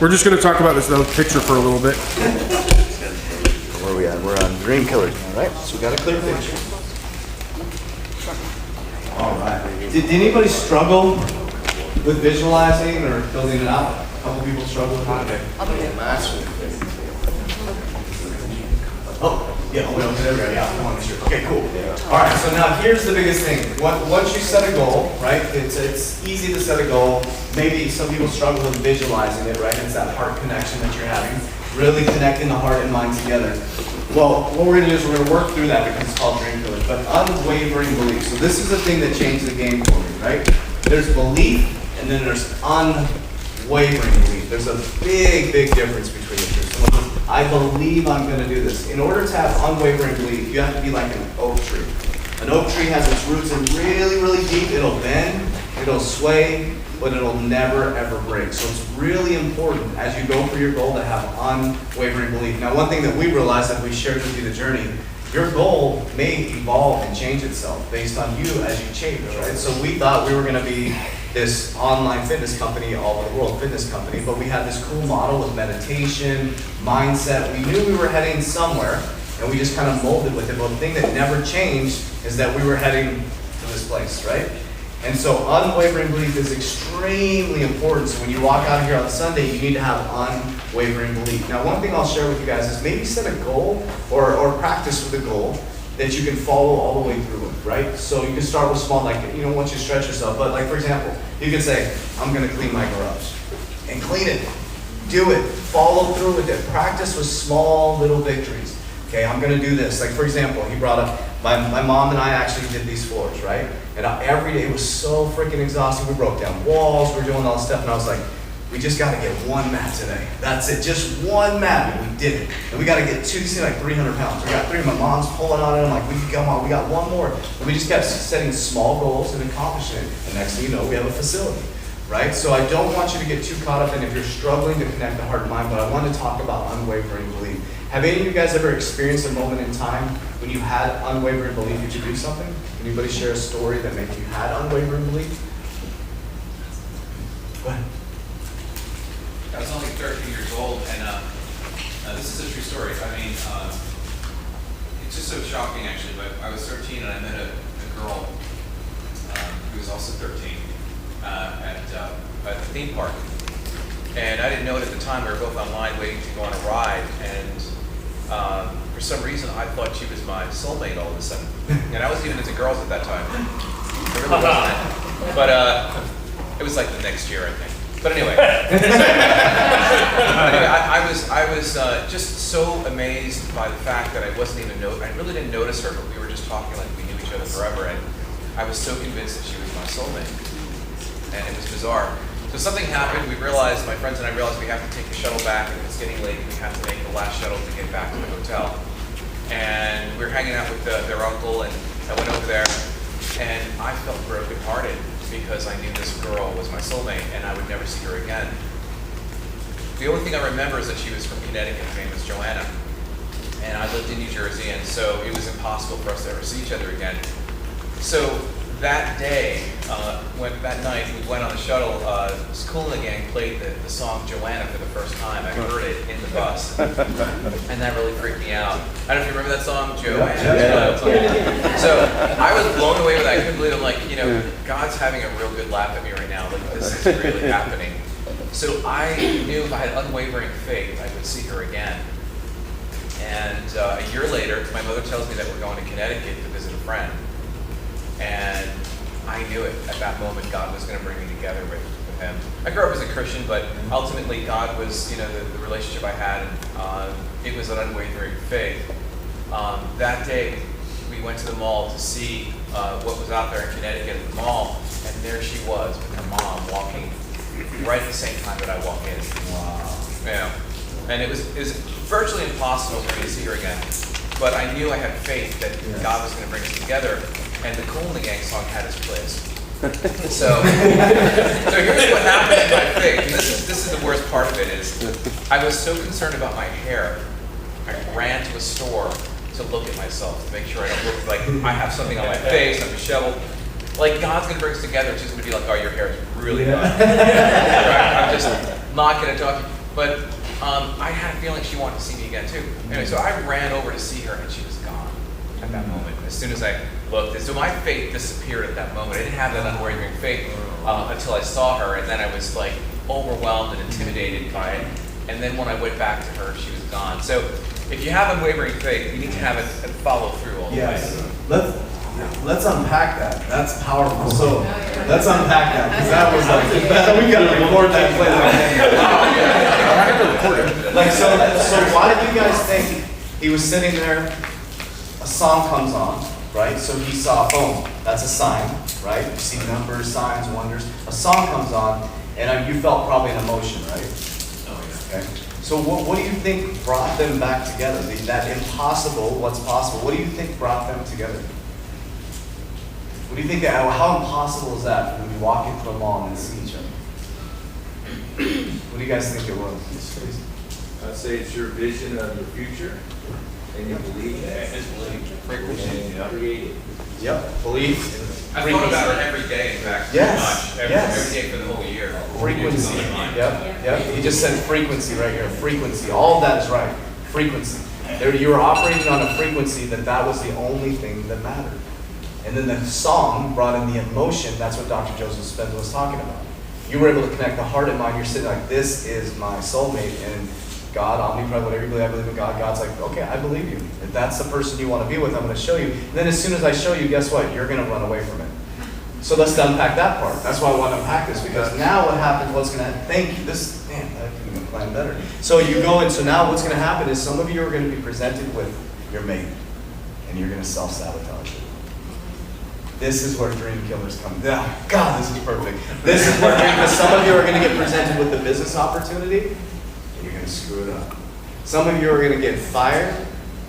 We're just going to talk about this picture for a little bit. Where are we at? We're on Dream Killer. All right, so we got a clear picture. All right. Did anybody struggle with visualizing or building it out? A couple people struggle with it. Oh, yeah, we don't get it. Yeah, come on, sure. Okay, cool. All right, so now here's the biggest thing. Once you set a goal, right? It's easy to set a goal. Maybe some people struggle with visualizing it, right? It's that heart connection that you're having, really connecting the heart and mind together. Well, what we're going to do is we're going to work through that because it's called Dream Killer, but unwavering belief. So this is the thing that changed the game for me, right? There's belief, and then there's unwavering belief. There's a big, big difference between the two. So I believe I'm going to do this. In order to have unwavering belief, you have to be like an oak tree. An oak tree has its roots in really, really deep. It'll bend, it'll sway, but it'll never, ever break. So it's really important as you go for your goal to have unwavering belief. Now, one thing that we realized that we shared with you the journey, your goal may evolve and change itself based on you as you change, right? So we thought we were going to be this online fitness company, all over the world fitness company, but we had this cool model of meditation, mindset. We knew we were heading somewhere, and we just kind of molded with it. But the thing that never changed is that we were heading to this place, right? And so unwavering belief is extremely important. So when you walk out here on Sunday, you need to have unwavering belief. Now, one thing I'll share with you guys is maybe set a goal or practice with a goal that you can follow all the way through with, right? So you can start with small, like, once you stretch yourself. But like, for example, you can say, I'm going to clean my garage. And clean it. Do it. Follow through with it. Practice with small little victories. Okay, I'm going to do this. Like, for example, he brought up, my mom and I actually did these floors, right? And every day it was so freaking exhausting. We broke down walls, we were doing all this stuff, and I was like, we just got to get one mat today. That's it, just one mat, and we did it. And we got to get two, these things like 300 pounds. We got three, my mom's pulling on it, I'm like, come on, we got one more. And we just kept setting small goals and accomplishing it. And next thing you know, we have a facility, right? So I don't want you to get too caught up in if you're struggling to connect the heart and mind, but I want to talk about unwavering belief. Have any of you guys ever experienced a moment in time when you had unwavering belief you could do something? Anybody share a story that maybe you had unwavering belief? Go ahead. I was only 13 years old, and this is a true story. I mean, it's just so shocking, actually, but I was 13 and I met a girl who was also 13 at the theme park. And I didn't know it at the time. We were both online waiting to go on a ride, and for some reason I thought she was my soulmate all of a sudden. And I wasn't even into girls at that time. I really wasn't. But it was like the next year, I think. But anyway, I was just so amazed by the fact that I really didn't notice her, but we were just talking like we knew each other forever, and I was so convinced that she was my soulmate, and it was bizarre. So something happened. We realized, my friends and I realized we have to take the shuttle back, and it's getting late. We have to make the last shuttle to get back to the hotel. And we were hanging out with their uncle, and I went over there, and I felt brokenhearted because I knew this girl was my soulmate, and I would never see her again. The only thing I remember is that she was from Connecticut. Her name was Joanna, and I lived in New Jersey, and so it was impossible for us to ever see each other again. So that day, that night, we went on the shuttle. Cool and the Gang played the song Joanna for the first time. I heard it in the bus, and that really freaked me out. I don't know if you remember that song, Joanna. Yeah. So I was blown away with that. I couldn't believe it. I'm like, God's having a real good laugh at me right now. Like, this is really happening. So I knew if I had unwavering faith, I would see her again. And a year later, my mother tells me that we're going to Connecticut to visit a friend. And I knew it at that moment. God was going to bring me together with him. I grew up as a Christian, but ultimately God was, the relationship I had. It was an unwavering faith. That day, we went to the mall to see what was out there in Connecticut at the mall, and there she was with her mom walking right at the same time that I walked in. Wow. Yeah. And it was virtually impossible for me to see her again. But I knew I had faith that God was going to bring us together. And the Cool and the Gang song had its place. So here's what happened in my faith. And this is the worst part of it is, I was so concerned about my hair, I ran to a store to look at myself, to make sure I don't look like I have something on my face, I'm disheveled. Like, God's going to bring us together, it's just going to be like, oh, your hair is really done. I'm just not going to talk. But I had a feeling she wanted to see me again too. Anyway, so I ran over to see her, and she was gone at that moment. As soon as I looked, and so my faith disappeared at that moment. I didn't have that unwavering faith until I saw her, and then I was like overwhelmed and intimidated by it. And then when I went back to her, she was gone. So if you have unwavering faith, you need to have it and follow through all the way. Let's unpack that. That's powerful. So let's unpack that, because that was like, we gotta record that play. Like, so why do you guys think he was sitting there, a song comes on, right? So he saw, boom, that's a sign, right? You see numbers, signs, wonders. A song comes on, and you felt probably an emotion, right? Oh, yeah. Okay. So what do you think brought them back together? That impossible, what's possible, what do you think brought them together? What do you think, how impossible is that when you walk into a mall and see each other? What do you guys think it was? I'd say it's your vision of your future, and you believe that. And you create it. Yep, belief. I thought about it every day, in fact. Yes, Pretty much. yes. Every day for the whole year. Frequency. Yep. He just said frequency right here. Frequency. All of that is right. Frequency. You were operating on a frequency that was the only thing that mattered. And then the song brought in the emotion. That's what Dr. Joseph Spencer was talking about. You were able to connect the heart and mind. You're sitting like, this is my soulmate. And God, omnipresent, whatever you believe, I believe in God. God's like, okay, I believe you. If that's the person you want to be with, I'm going to show you. And then as soon as I show you, guess what? You're going to run away from it. So let's unpack that part. That's why I want to unpack this, because now what happens, what's going to happen? Thank you. This, man, I couldn't even plan better. So you go in, so now what's going to happen is some of you are going to be presented with your mate, and you're going to self-sabotage it. This is where dream killers come. Oh, God, this is perfect. This is where because some of you are going to get presented with the business opportunity, and you're going to screw it up. Some of you are going to get fired,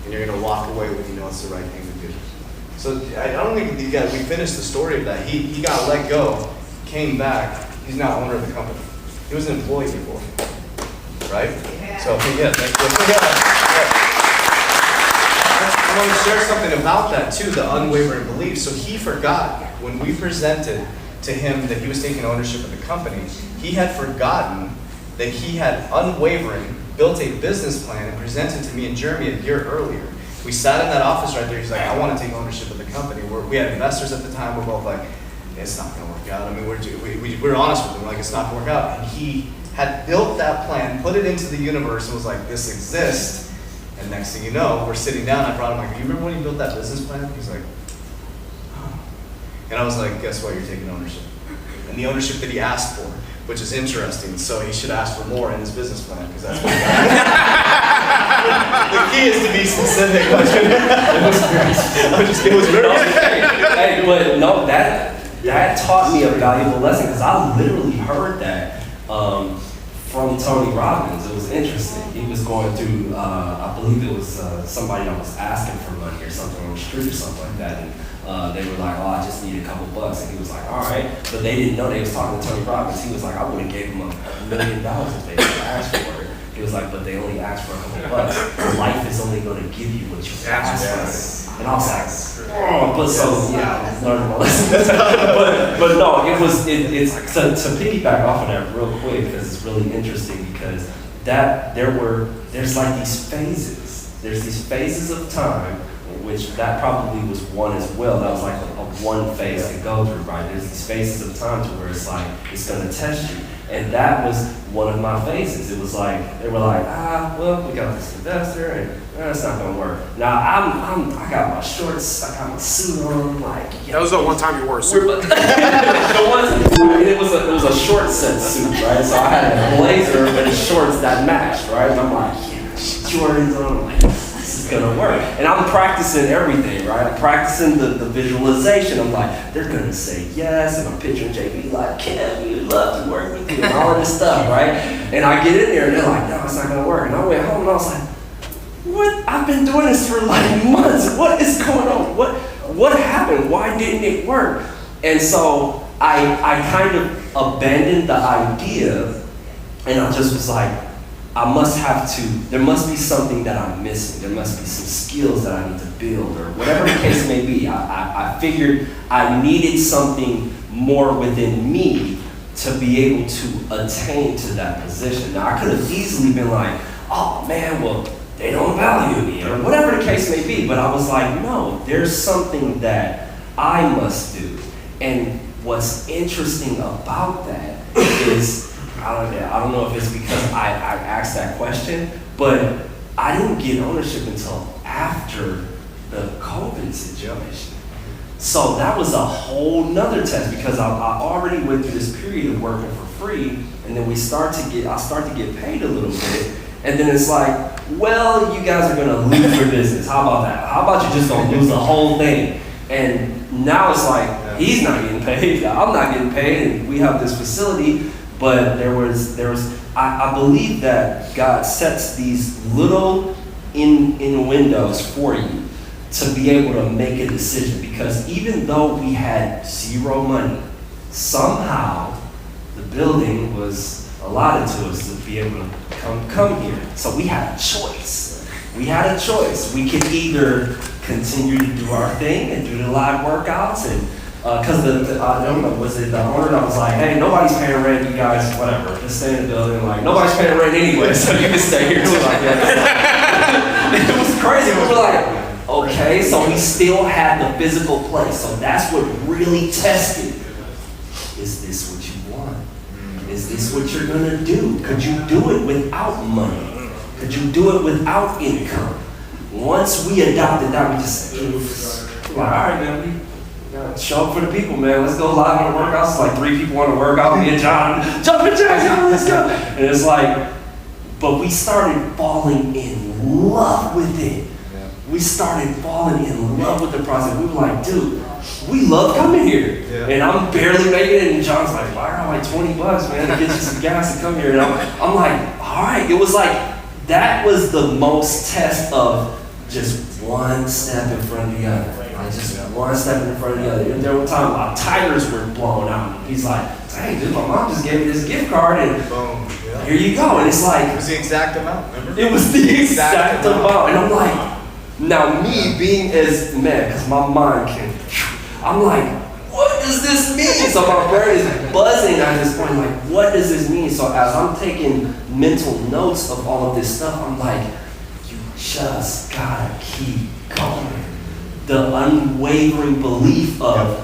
and you're going to walk away when you know it's the right thing to do. So I don't think we finished the story of that. He got let go, came back. He's now owner of the company. He was an employee before, right? Yeah. So I want to share something about that too, the unwavering belief. So he forgot when we presented to him that he was taking ownership of the company. He had forgotten that he had unwavering built a business plan and presented to me in Germany a year earlier. We sat in that office right there. He's like, I want to take ownership of the company. We had investors at the time. We're both like, it's not going to work out. I mean, we're honest with him. Like, it's not going to work out. And he had built that plan, put it into the universe, and was like, this exists. And next thing you know, we're sitting down. I brought him like, you remember when you built that business plan? He's like, oh. And I was like, guess what? You're taking ownership. And the ownership that he asked for, which is interesting. So he should ask for more in his business plan, because that's what he got. The key is to be specific. It was very Hey, but no, that taught me a valuable lesson, because I literally heard that from Tony Robbins. It was interesting. He was going through, I believe it was somebody that was asking for money or something on the street or something like that. And they were like, oh, I just need a couple bucks. And he was like, all right. But they didn't know they was talking to Tony Robbins. He was like, I would have gave him $1 million if they asked for it. He was like, but they only asked for a couple bucks. Life is only going to give you what you ask for. And I was like, oh, but so, yeah, I learned my lesson. but no, it's to piggyback off of that real quick, because it's really interesting, because there's like these phases. There's these phases of time, which that probably was one as well. That was like a one phase to go through, right? There's these phases of time to where it's like, it's going to test you. And that was one of my phases. It was like, they were like, well, we got this investor, and it's not going to work. Now, I got my shorts, I got my suit on, like, yeah. That was the one time you wore a suit. It was a short set suit, right? So I had a blazer and shorts that matched, right? And I'm like, yeah, Jordans on, I'm like, this is gonna work. And I'm practicing everything, right? I'm practicing the visualization. I'm like, they're gonna say yes, and I'm picturing JB like, Kev, we'd love to work with you, and all of this stuff, right? And I get in there, and they're like, no, it's not gonna work. And I went home, and I was like, what? I've been doing this for like months. What is going on? What happened? Why didn't it work? And so I kind of abandoned the idea, and I just was like, there must be something that I'm missing. There must be some skills that I need to build, or whatever the case may be. I figured I needed something more within me to be able to attain to that position. Now, I could have easily been like, oh man, well, they don't value me, or whatever the case may be. But I was like, no, there's something that I must do. And what's interesting about that is, I don't know if it's because I asked that question, but I didn't get ownership until after the COVID situation. So that was a whole nother test, because I already went through this period of working for free, and then I start to get paid a little bit, and then it's like, well, you guys are gonna lose your business. How about that? How about you just don't lose the whole thing? And now it's like, he's not getting paid, I'm not getting paid, and we have this facility, but I believe that God sets these little in windows for you to be able to make a decision, because even though we had zero money, somehow the building was allotted to us to be able to come here. So we had a choice. We had a choice. We could either continue to do our thing and do the live workouts, and because I don't know, was it the owner that was like, hey, nobody's paying rent, you guys, whatever, just stay in the building. Like, nobody's paying rent anyway, so you can stay here. It was like that. It was crazy. We were like, okay, so we still had the physical place. So that's what really tested. Is this what you want? Is this what you're gonna do? Could you do it without money? Could you do it without income? Once we adopted that, we just said, all right, man, we gotta show up for the people, man. Let's go live on the workouts. It's like 3 people want to work out. Me and John, jumping jacks, let's go. And it's like, but we started falling in love with it. We started falling in love with the process. We were like, dude, we love coming here. Yeah. And I'm barely making it, and John's like, why are like $20, man, to get you some gas to come here? And I'm like, all right. It was like, that was the most test of just one step in front of the other. Like just one step in front of the other. And there were times our tires were blown out. He's like, dang, dude, my mom just gave me this gift card, and boom, yeah. Here you go. And it's like, it was the exact amount, remember? It was the exact amount. And I'm like, now me being as, man, because my mind I'm like, what does this mean? So my brain is buzzing at this point, like, what does this mean? So as I'm taking mental notes of all of this stuff, I'm like, you just gotta keep going. The unwavering belief of,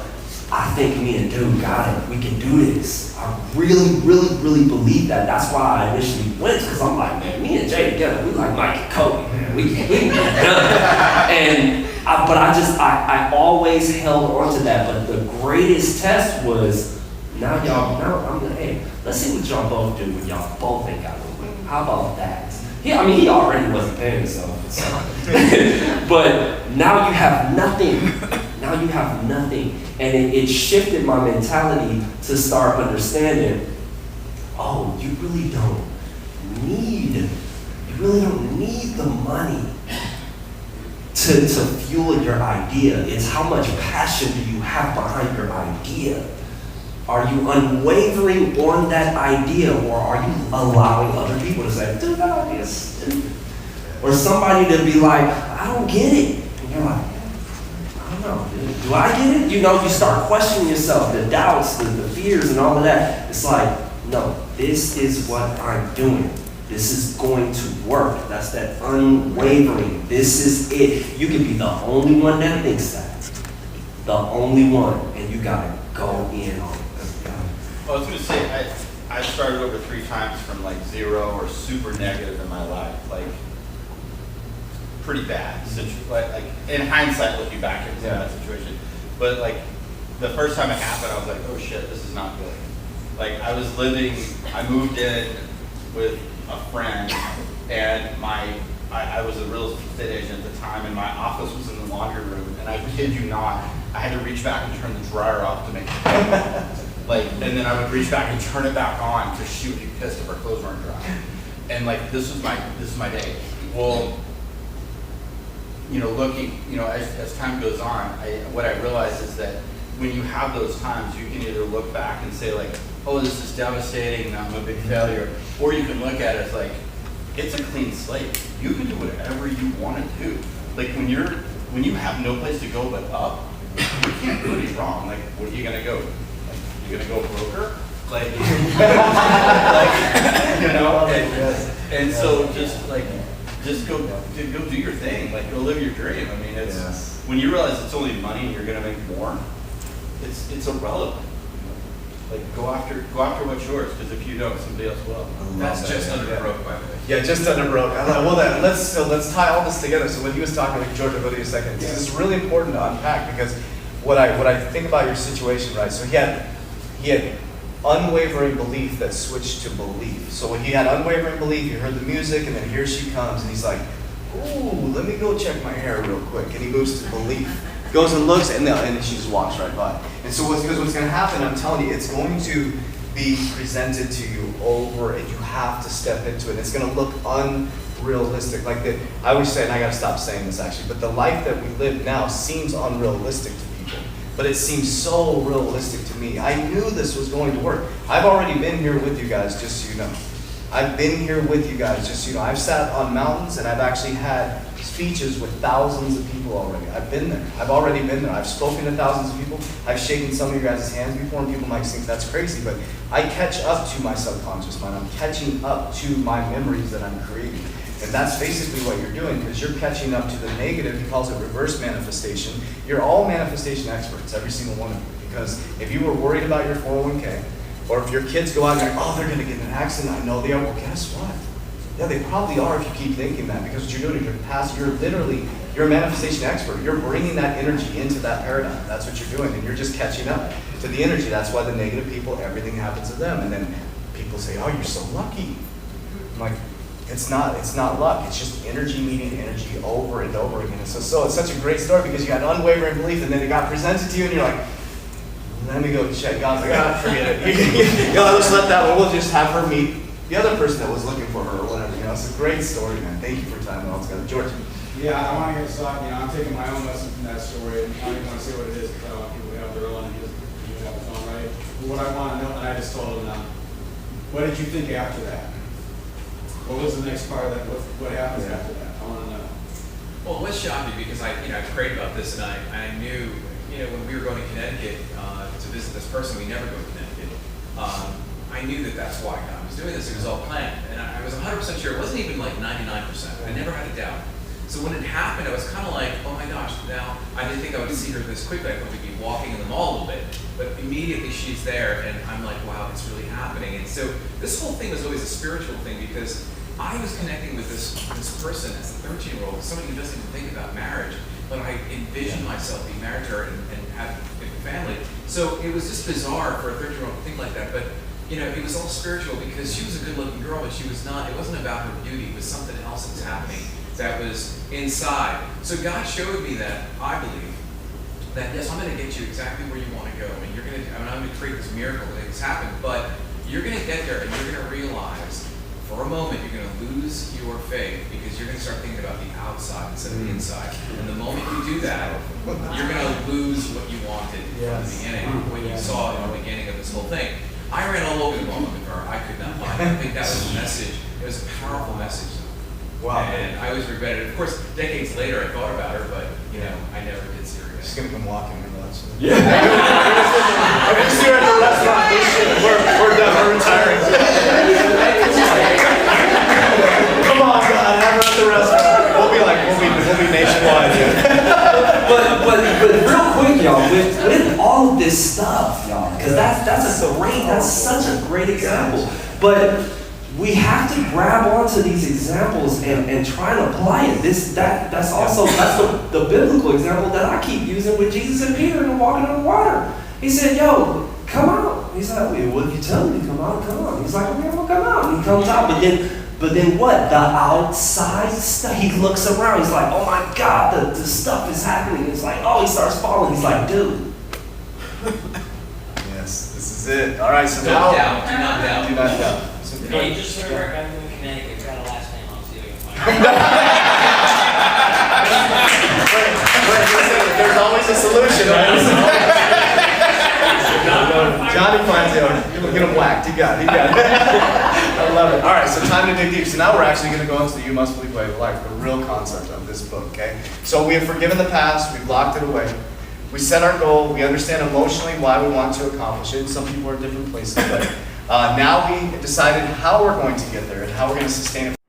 I think me and dude got it, we can do this. I really, really, really believe that. That's why I initially went, because I'm like, man, me and Jay together, we like Mike and Kobe, man. We can get it done. And I always held on to that. But the greatest test was, now I'm like, hey, let's see what y'all both do when y'all both ain't got no money. How about that? He already wasn't paying himself. So. But now you have nothing. Now you have nothing. And it shifted my mentality to start understanding, oh, you really don't need the money to fuel your idea. It's how much passion do you have behind your idea. Are you unwavering on that idea, or are you allowing other people to say, dude, that idea is stupid? Or somebody to be like, I don't get it. And you're like, I don't know, do I get it? You know, you start questioning yourself, the doubts, the fears, and all of that. It's like, no, this is what I'm doing. This is going to work. That's that unwavering. This is it. You can be the only one that thinks that. The only one. And you gotta go in on it. Well, I was gonna say, I started over 3 times from like 0 or super negative in my life. Like, pretty bad. Like in hindsight, looking back at that situation. But like, the first time it happened, I was like, oh shit, this is not good. Like, I moved in with a friend, and I was a real estate agent at the time, and my office was in the laundry room, and I kid you not, I had to reach back and turn the dryer off to make it like, and then I would reach back and turn it back on because she would be pissed if her clothes weren't dry. And like, this is my day. Well, you know, looking, you know, as time goes on, what I realize is that when you have those times, you can either look back and say like, oh, this is devastating, I'm a big failure. Or you can look at it as like, it's a clean slate. You can do whatever you want to do. Like when you have no place to go but up, you can't do any wrong. Like, what are you gonna go? Like, you're gonna go broker? Like, you know, and so just go do your thing, like go live your dream. I mean, it's when you realize it's only money and you're gonna make more, it's irrelevant. Like go after what's yours, because if you don't, somebody else will. That's just under broke, by the way. Yeah, just under broke. Well then, let's tie all this together. So when he was talking, like George, I'll go to you a second. This is really important to unpack, because what I think about your situation, right? So he had unwavering belief that switched to belief. So when he had unwavering belief, he heard the music, and then here she comes, and he's like, ooh, let me go check my hair real quick. And he moves to belief. Goes and looks, and then she just walks right by. And so what's going to happen, I'm telling you, it's going to be presented to you over, and you have to step into it. It's going to look unrealistic. Like I always say, and I got to stop saying this actually, but the life that we live now seems unrealistic to people. But it seems so realistic to me. I knew this was going to work. I've already been here with you guys, just so you know. I've been here with you guys, just so you know. I've sat on mountains, and I've actually had speeches with thousands of people already. I've been there. I've already been there. I've spoken to thousands of people. I've shaken some of you guys' hands before, and people might think that's crazy, but I catch up to my subconscious mind. I'm catching up to my memories that I'm creating. And that's basically what you're doing, because you're catching up to the negative. He calls it reverse manifestation. You're all manifestation experts, every single one of you, because if you were worried about your 401k, or if your kids go out and oh, they're going to get in an accident, I know they are. Well, guess what? Yeah, they probably are if you keep thinking that, because what you're doing is you're a manifestation expert. You're bringing that energy into that paradigm. That's what you're doing, and you're just catching up to the energy. That's why the negative people, everything happens to them. And then people say, oh, you're so lucky. I'm like, it's not luck. It's just energy meeting energy over and over again. And so it's such a great story, because you had unwavering belief, and then it got presented to you, and you're like, let me go check. God's like, ah, forget it. Let's let that one. We'll just have her meet the other person that was looking for her or whatever. You know, it's a great story, man. Thank you for tying it all together. George. Yeah, I want to get started. You know, I'm taking my own lesson from that story, and I don't even want to say what it is, because I want people to have their own, and you have his own, right? But what I want to know, and I just told him now, what did you think after that? What was the next part of that? What happens after that? I want to know. Well, it was shocking, because I prayed about this, and I knew, when we were going to Connecticut to visit this person, we never go to Connecticut. I knew that that's why God was doing this. It was all planned, and I was 100% sure. It wasn't even like 99%. I never had a doubt. So when it happened, I was kind of like, oh my gosh. Now I didn't think I would see her this quickly. I thought we'd be walking in the mall a little bit, but immediately she's there, and I'm like, wow, it's really happening. And so this whole thing was always a spiritual thing, because I was connecting with this person as a 13-year-old, somebody who doesn't even think about marriage, but I envisioned myself being married to her and having a family. So it was just bizarre for a 13-year-old to think like that, but it was all spiritual, because she was a good-looking girl, but she was not. It wasn't about her beauty. It was something else that was happening that was inside. So God showed me that, I believe, that yes, I'm going to get you exactly where you want to go, and I'm going to create this miracle that has happened, but you're going to get there, and you're going to realize, for a moment, you're going to lose your faith, because you're going to start thinking about the outside instead of the inside. And the moment you do that, you're going to lose what you wanted from the beginning, what you saw in the beginning of this whole thing. I ran all over the mall with her. I could not find it. I think that was the message. It was a powerful message. Wow. And I always regretted it. Of course, decades later, I thought about her, but I never did see her again. She's gonna come walking in the lunch. Yeah. I'm gonna see her at the restaurant. We're done. We're retiring. Come on, God, have her at the restaurant. We'll be nationwide. But real quick, y'all, with all of this stuff, y'all, because that's such a great example. But we have to grab onto these examples and try and apply it. That's the biblical example that I keep using with Jesus and Peter and walking on the water. He said, "Yo, come out." He's like, "Well, if you tell me to come out, come out." He's like, "Okay, I'm gonna come out." And he comes out, but then what? The outside stuff. He looks around. He's like, "Oh my God, the stuff is happening." It's like, oh, he starts falling. He's like, "Dude." Yes, this is it. All right, so Do now. not doubt. Do not doubt. Hey, just so we're I'm in Connecticut. Got a last name. I'll see if I can find it. There's always a solution, right? Johnny finds out. You'll get him whacked. He got it. I love it. All right, so time to dig deep. So now we're actually going to go into the You Must Believe Way of Life, the real concept of this book, okay? So we have forgiven the past. We've locked it away. We set our goal, we understand emotionally why we want to accomplish it. Some people are at different places, but now we decided how we're going to get there and how we're going to sustain it.